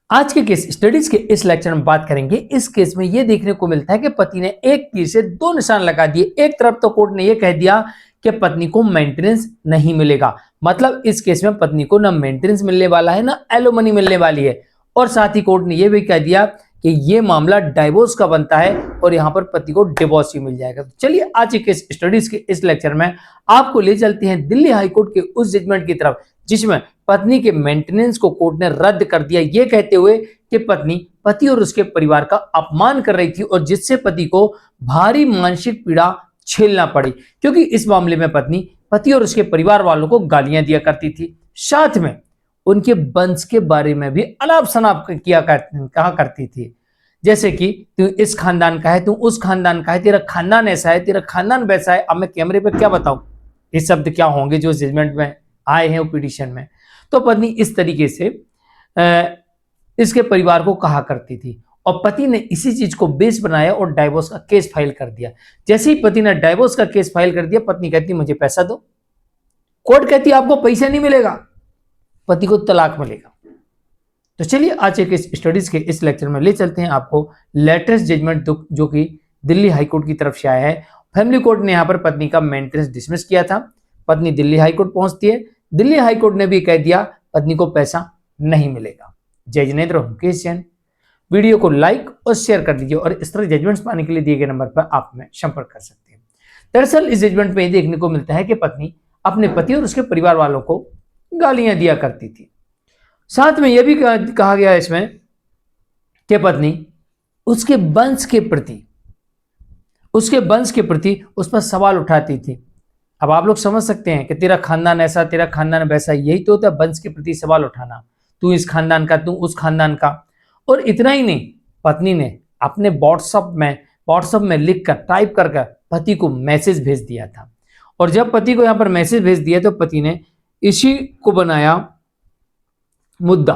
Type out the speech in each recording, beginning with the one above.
आज के case studies के इस लेक्चर में बात करेंगे। इस केस में यह देखने को मिलता है कि पति ने एक तीर से दो निशान लगा दिए। एक तरफ तो कोर्ट ने यह कह दिया कि पत्नी को मेंटेनेंस नहीं मिलेगा, मतलब इस केस में पत्नी को ना मेंटेनेंस मिलने वाला है ना एलोमनी मिलने वाली है। और साथ ही कोर्ट ने यह भी कह दिया कि यह मामला डाइवोर्स का बनता है और यहां पर पति को डिवोर्स ही मिल जाएगा। तो चलिए आज के केस स्टडीज के इस लेक्चर में आपको ले चलते हैं दिल्ली हाईकोर्ट के उस जजमेंट की तरफ जिसमें पत्नी के मेंटेनेंस को कोर्ट ने रद्द कर दिया, यह कहते हुए कि पत्नी पति और उसके परिवार का अपमान कर रही थी और जिससे पति को भारी मानसिक पीड़ा झेलना पड़ी, क्योंकि इस मामले में पत्नी पति और उसके परिवार वालों को गालियां दिया करती थी, साथ में उनके वंश के बारे में भी अलाप शनाप कहा करती थी, जैसे कि तू इस खानदान का है, तू उस खानदान का है, तेरा खानदान ऐसा है, तेरा खानदान वैसा है। अब मैं कैमरे पर क्या बताऊं ये शब्द क्या होंगे जो जजमेंट में आए हैं पिटीशन में। तो पत्नी इस तरीके से इसके परिवार को कहा करती थी और पति ने इसी चीज को बेस बनाया और डाइवोर्स का केस फाइल कर दिया। जैसे ही पति ने डाइवोर्स का केस फाइल कर दिया, पत्नी कहती मुझे पैसा दो। कोर्ट कहती आपको पैसा नहीं मिलेगा, पति को तलाक मिलेगा। तो चलिए आज के स्टडीज के इस लेक्चर में ले चलते हैं आपको लेटेस्ट जजमेंट जो कि दिल्ली हाईकोर्ट की तरफ से आया है। फैमिली कोर्ट ने यहां पर पत्नी का मेंटेनेंस डिसमिस किया था। पत्नी दिल्ली हाईकोर्ट पहुंचती है, दिल्ली हाईकोर्ट ने भी कह दिया पत्नी को पैसा नहीं मिलेगा। जय जिनेंद्र मुकेश जैन। वीडियो को लाइक और शेयर कर दीजिए और इस तरह जजमेंट्स पाने के लिए दिए गए नंबर पर आप में संपर्क कर सकते हैं। दरअसल इस जजमेंट में देखने को मिलता है कि पत्नी अपने पति और उसके परिवार वालों को गालियां दिया करती थी। साथ में यह भी कहा गया है इसमें कि पत्नी उसके वंश के प्रति उस पर सवाल उठाती थी। अब आप लोग समझ सकते हैं कि तेरा खानदान ऐसा, तेरा खानदान वैसा, यही तो होता है वंश के प्रति सवाल उठाना। तू इस खानदान का, तू उस खानदान का। और इतना ही नहीं, पत्नी ने अपने व्हाट्सएप में लिखकर टाइप कर पति को मैसेज भेज दिया था। और जब पति को यहां पर मैसेज भेज दिया तो पति ने इसी को बनाया मुद्दा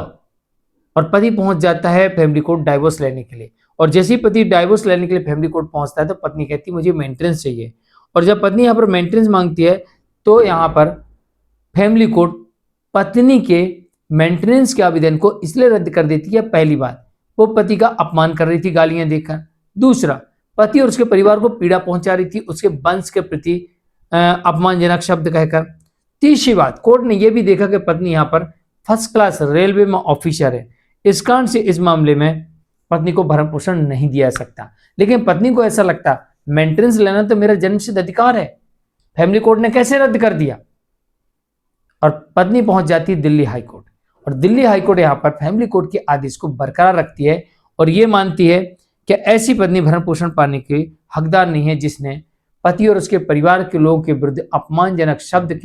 और पति पहुंच जाता है फैमिली कोर्ट डाइवोर्स लेने के लिए। और जैसे ही पति डाइवोर्स लेने के लिए फैमिली कोर्ट पहुंचता है तो पत्नी कहती मुझे मेंटेनेंस चाहिए। और जब पत्नी यहाँ पर मेंटेनेंस मांगती है तो यहाँ पर फैमिली कोर्ट पत्नी के मेंटेनेंस के आवेदन को इसलिए रद्द कर देती है, पहली बात वो पति का अपमान कर रही थी गालियां देकर, दूसरा पति और उसके परिवार को पीड़ा पहुंचा रही थी उसके वंश के प्रति अपमानजनक शब्द कहकर, तीसरी बात कोर्ट ने यह भी देखा कि पत्नी यहाँ पर फर्स्ट क्लास रेलवे में ऑफिसर है। इस कारण से इस मामले में पत्नी को भरण पोषण नहीं दिया सकता। लेकिन पत्नी को ऐसा लगता मेंटेनेंस लेना तो मेरा जन्मसिद्ध अधिकार है, फैमिली कोर्ट ने कैसे रद्द कर दिया। और पत्नी पहुंच जाती है दिल्ली हाईकोर्ट और दिल्ली हाईकोर्ट यहां पर फैमिली कोर्ट के आदेश को बरकरार रखती है और यह मानती है कि ऐसी पत्नी भरण पोषण पाने के हकदार नहीं है जिसने पति और उसके परिवार के लोगों के विरुद्ध अपमानजनक शब्द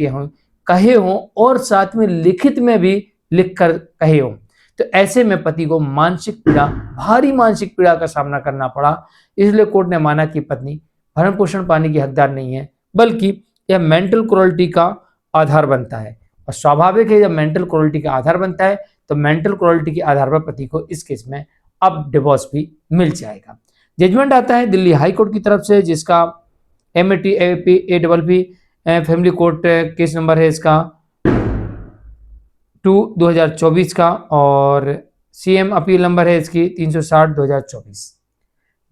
कहे हों और साथ में लिखित में भी लिखकर कहे हों। तो ऐसे में पति को भारी मानसिक पीड़ा का सामना करना पड़ा। इसलिए कोर्ट ने माना कि पत्नी भरण पोषण पाने की हकदार नहीं है, बल्कि यह मेंटल क्रूरल्टी का आधार बनता है। और स्वाभाविक है जब मेंटल क्रूरल्टी का आधार बनता है तो मेंटल क्रूरल्टी के आधार पर पति को इस केस में अब डिवोर्स भी मिल जाएगा। जजमेंट आता है दिल्ली हाईकोर्ट की तरफ से जिसका MATAPAPP family court case number है इसका 2/2024 का और CM अपील नंबर है इसकी 360/2024।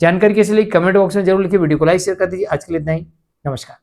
जानकारी के लिए कमेंट बॉक्स में जरूर लिखिए, वीडियो को लाइक शेयर कर दीजिए। आज के लिए इतना ही, नमस्कार।